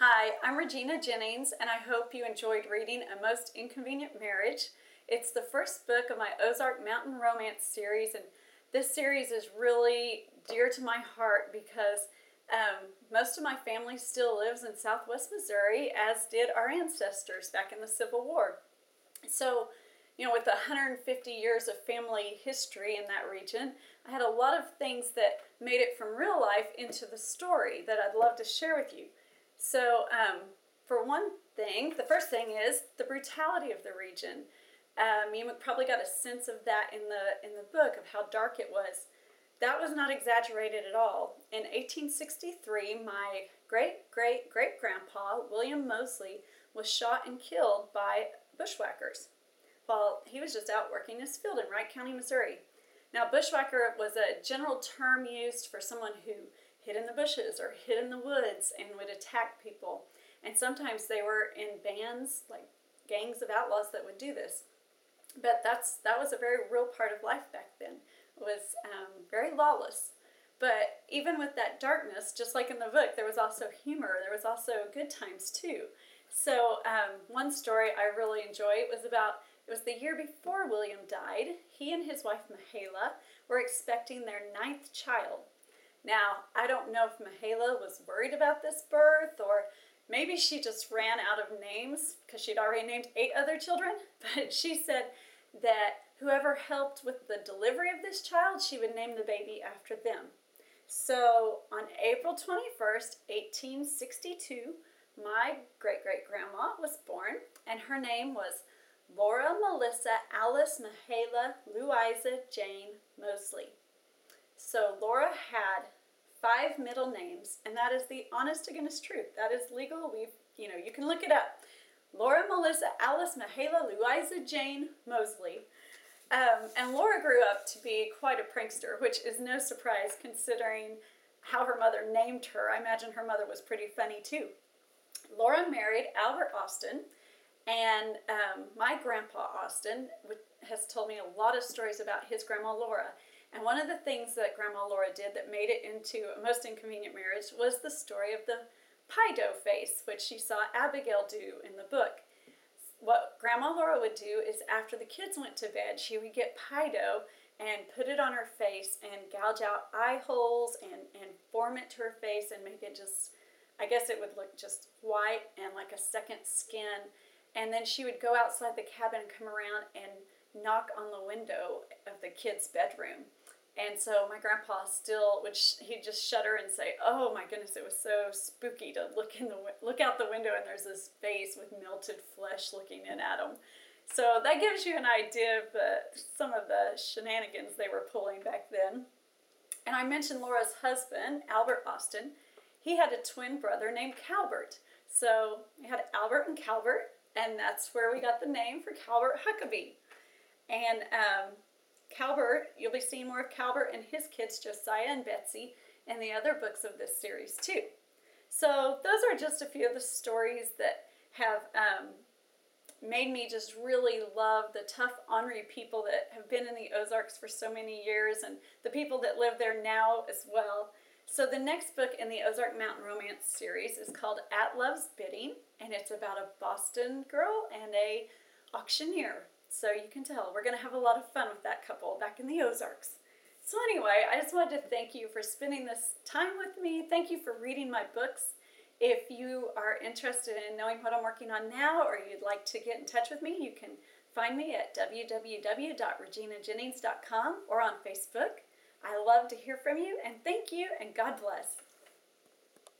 Hi, I'm Regina Jennings, and I hope you enjoyed reading A Most Inconvenient Marriage. It's the first book of my Ozark Mountain Romance series, and this series is really dear to my heart because most of my family still lives in southwest Missouri, as did our ancestors back in the Civil War. So, with 150 years of family history in that region, I had a lot of things that made it from real life into the story that I'd love to share with you. So, for one thing, the first thing is the brutality of the region. You probably got a sense of that in the book, of how dark it was. That was not exaggerated at all. In 1863, my great-great-great-grandpa, William Mosley, was shot and killed by bushwhackers while he was just out working his field in Wright County, Missouri. Now, bushwhacker was a general term used for someone who hid in the bushes or hid in the woods and would attack people. And sometimes they were in bands, like gangs of outlaws, that would do this. But that was a very real part of life back then. It was very lawless. But even with that darkness, just like in the book, there was also humor. There was also good times too. So one story I really enjoy, it was the year before William died. He and his wife Mahala were expecting their 9th child. Now, I don't know if Mahala was worried about this birth, or maybe she just ran out of names because she'd already named 8 other children. But she said that whoever helped with the delivery of this child, she would name the baby after them. So on April 21st, 1862, my great-great-grandma was born, and her name was Laura Melissa Alice Mahala Louisa Jane Mosley. So Laura had 5 middle names, and that is the honest-to-goodness truth. That is legal. You can look it up. Laura Melissa Alice Mahala Louisa Jane Mosley. And Laura grew up to be quite a prankster, which is no surprise considering how her mother named her. I imagine her mother was pretty funny too. Laura married Albert Austin, and my grandpa Austin has told me a lot of stories about his grandma Laura. And one of the things that Grandma Laura did that made it into A Most Inconvenient Marriage was the story of the pie dough face, which she saw Abigail do in the book. What Grandma Laura would do is, after the kids went to bed, she would get pie dough and put it on her face and gouge out eye holes and form it to her face and make it just, I guess it would look just white and like a second skin. And then she would go outside the cabin and come around and knock on the window of the kids' bedroom. And so my grandpa he'd just shudder and say, "Oh my goodness, it was so spooky to look out the window and there's this face with melted flesh looking in at him." So that gives you an idea of some of the shenanigans they were pulling back then. And I mentioned Laura's husband, Albert Austin. He had a twin brother named Calbert. So we had Albert and Calbert, and that's where we got the name for Calbert Huckabee. And Calbert, you'll be seeing more of Calbert and his kids, Josiah and Betsy, in the other books of this series too. So those are just a few of the stories that have made me just really love the tough, ornery people that have been in the Ozarks for so many years, and the people that live there now as well. So the next book in the Ozark Mountain Romance series is called At Love's Bidding, and it's about a Boston girl and a auctioneer. So you can tell we're going to have a lot of fun with that couple back in the Ozarks. So anyway, I just wanted to thank you for spending this time with me. Thank you for reading my books. If you are interested in knowing what I'm working on now, or you'd like to get in touch with me, you can find me at www.reginajennings.com or on Facebook. I love to hear from you, and thank you, and God bless.